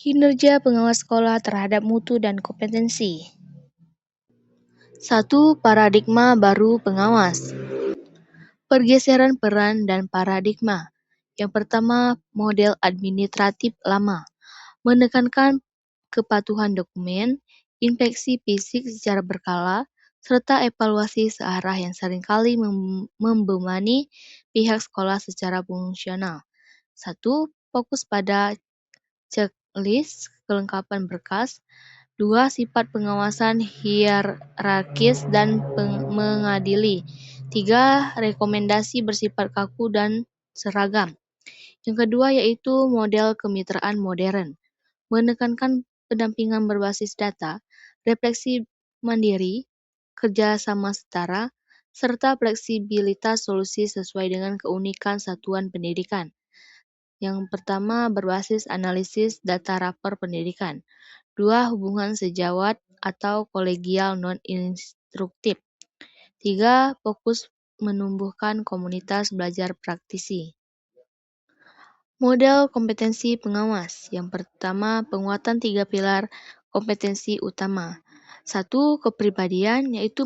Kinerja pengawas sekolah terhadap mutu dan kompetensi. 1. Paradigma baru pengawas. Pergeseran peran dan paradigma. Yang pertama, model administratif lama, menekankan kepatuhan dokumen, inspeksi fisik secara berkala, serta evaluasi searah yang seringkali membebani pihak sekolah secara fungsional. 1. Fokus pada checklist kelengkapan berkas. 2. Sifat pengawasan hierarkis dan mengadili. 3. Rekomendasi bersifat kaku dan seragam. Yang kedua yaitu model kemitraan modern, menekankan pendampingan berbasis data, refleksi mandiri, kerja sama setara, serta fleksibilitas solusi sesuai dengan keunikan satuan pendidikan. Yang pertama berbasis analisis data rapor pendidikan. 2. Hubungan sejawat atau kolegial non-instruktif. 3. Fokus menumbuhkan komunitas belajar praktisi. Model kompetensi pengawas. Yang pertama, penguatan 3 pilar kompetensi utama. 1. Kepribadian, yaitu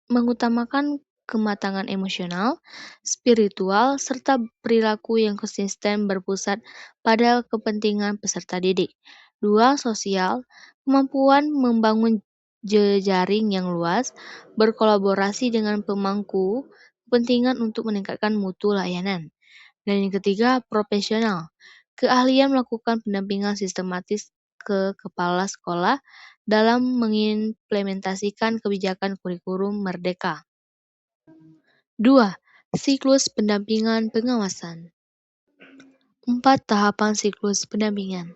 mengutamakan kematangan emosional, spiritual, serta perilaku yang konsisten berpusat pada kepentingan peserta didik. 2. Sosial, kemampuan membangun jejaring yang luas, berkolaborasi dengan pemangku kepentingan untuk meningkatkan mutu layanan. Dan yang ketiga, profesional, keahlian melakukan pendampingan sistematis ke kepala sekolah dalam mengimplementasikan kebijakan kurikulum merdeka. 2. Siklus pendampingan pengawasan. 4 tahapan siklus pendampingan.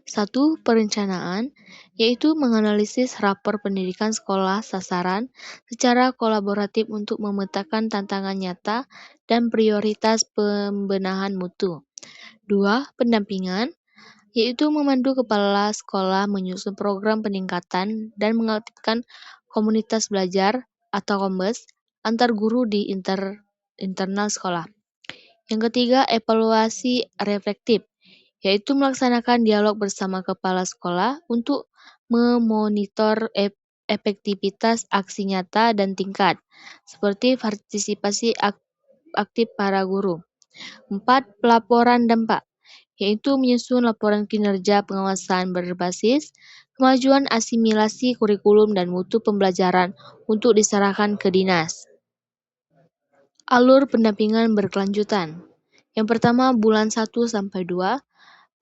1. Perencanaan, yaitu menganalisis rapor pendidikan sekolah sasaran secara kolaboratif untuk memetakan tantangan nyata dan prioritas pembenahan mutu. 2. Pendampingan, yaitu memandu kepala sekolah menyusun program peningkatan dan mengaktifkan komunitas belajar atau kombes antar guru di internal sekolah. Yang ketiga, evaluasi reflektif, yaitu melaksanakan dialog bersama kepala sekolah untuk memonitor efektivitas aksi nyata dan tingkat, seperti partisipasi aktif para guru. 4. Pelaporan dampak, yaitu menyusun laporan kinerja pengawasan berbasis kemajuan asimilasi kurikulum dan mutu pembelajaran untuk diserahkan ke dinas. Alur pendampingan berkelanjutan. Yang pertama, bulan 1 sampai 2,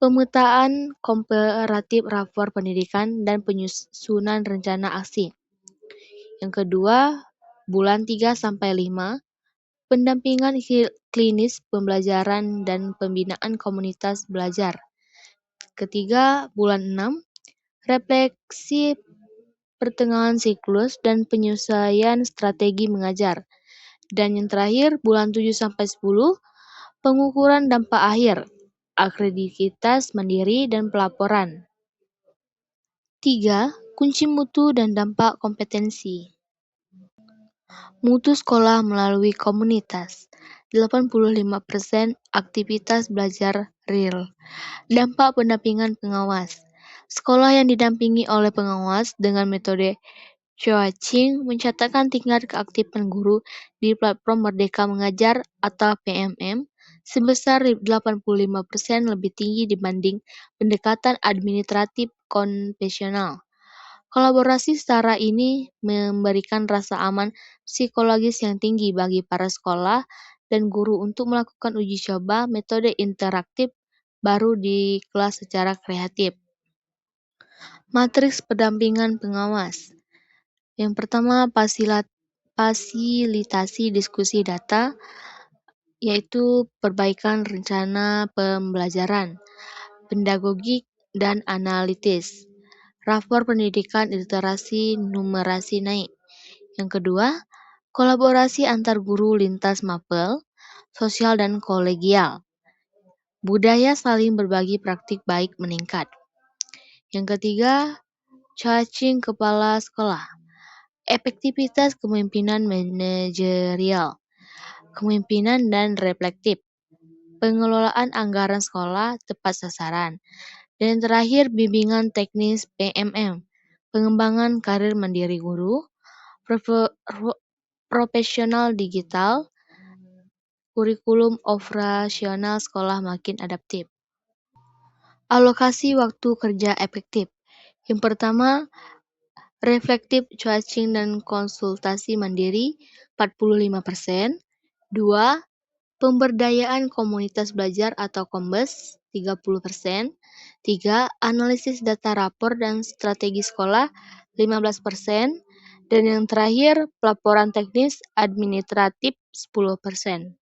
pemetaan komparatif rapor pendidikan dan penyusunan rencana aksi. Yang kedua, bulan 3 sampai 5, pendampingan klinis pembelajaran dan pembinaan komunitas belajar. Ketiga, bulan 6, refleksi pertengahan siklus dan penyelesaian strategi mengajar. Dan yang terakhir, bulan 7 sampai 10, pengukuran dampak akhir, akreditas mandiri dan pelaporan. 3. Kunci mutu dan dampak kompetensi. Mutu sekolah melalui komunitas. 85% aktivitas belajar real. Dampak pendampingan pengawas. Sekolah yang didampingi oleh pengawas dengan metode coaching mencatatkan tingkat keaktifan guru di platform Merdeka Mengajar atau PMM sebesar 85% lebih tinggi dibanding pendekatan administratif konvensional. Kolaborasi setara ini memberikan rasa aman psikologis yang tinggi bagi para sekolah dan guru untuk melakukan uji coba metode interaktif baru di kelas secara kreatif. Matriks pendampingan pengawas. Yang pertama, fasilitasi diskusi data, yaitu perbaikan rencana pembelajaran, pedagogik, dan analitis. Rapor pendidikan literasi numerasi naik. Yang kedua, kolaborasi antar guru lintas mapel, sosial dan kolegial. Budaya saling berbagi praktik baik meningkat. Yang ketiga, coaching kepala sekolah. Efektivitas kepemimpinan manajerial, kepemimpinan dan reflektif. Pengelolaan anggaran sekolah tepat sasaran. Dan yang terakhir, bimbingan teknis PMM, pengembangan karir mandiri guru, profesional digital, kurikulum operasional sekolah makin adaptif. Alokasi waktu kerja efektif. Yang pertama, reflektif coaching dan konsultasi mandiri 45%. 2. Pemberdayaan komunitas belajar atau Kombes 30%. 3. Analisis data rapor dan strategi sekolah 15%. Dan yang terakhir, pelaporan teknis administratif 10%.